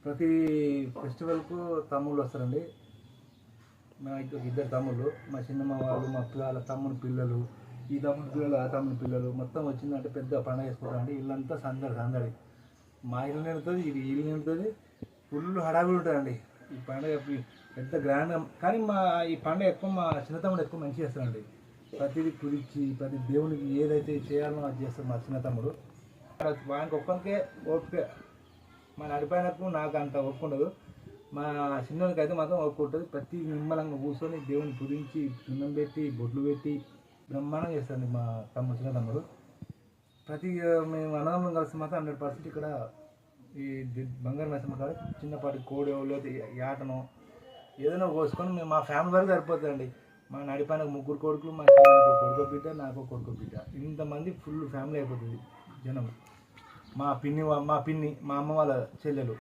ప్రతి ఫెస్టివల్కు తమ్ముళ్ళు వస్తారండి. మా ఇద్దరు తమ్ముళ్ళు, మా చిన్నమ్మ వాళ్ళు, మా పిల్లల తమ్ముని పిల్లలు, ఈ తమ్ముని పిల్లలు, ఆ తమ్ముని పిల్లలు మొత్తం వచ్చిందంటే పెద్ద పండుగ చేసుకుంటారండి. ఇల్లంతా సందడి. మా ఇల్లు నిండుతుంది, ఇది ఇల్లు నిండుతుంది, ఫుల్ హడావిడి ఉంటుందండి. ఈ పండుగ పెద్ద గ్రాండ్గా. కానీ ఈ పండుగ ఎక్కువ మా చిన్న తమ్ముడు ఎక్కువ మంచిగా చేస్తారండి. ప్రతిదీ కుదిర్చి ప్రతి దేవునికి ఏదైతే చేయాలో అది చేస్తారు మా చిన్న తమ్ముడు. వానికి ఒక్కరికే ఓపిక, మా నడిపోయినకు నాకు అంత ఓపిక ఉండదు. మా చిన్నోనికి అయితే మాత్రం ఓపిక ఉంటుంది. ప్రతి నిమ్మలంగా కూర్చొని దేవుని పూజించి సున్నం పెట్టి బొడ్లు పెట్టి బ్రహ్మాండం చేస్తారండి మా చిన్న తమ్ముడు. మేము అన్నదమ్ములం కలిసి మాత్రం 100% ఇక్కడ ఈ బంగారు నరసింహ కాడ చిన్నపాటి కోడో లేదా యాటనో ఏదైనా కోసుకొని మేము మా ఫ్యామిలీ వరకు సరిపోతుందండి. మా నడిపైన 3 కొడుకులు, మా చిన్నకు కొడుకు బిడ్డ, నాకు కొడుకు బిడ్డ, ఇంతమంది ఫుల్ ఫ్యామిలీ అయిపోతుంది జనం. మా పిన్ని, మా అమ్మ వాళ్ళ చెల్లెలు.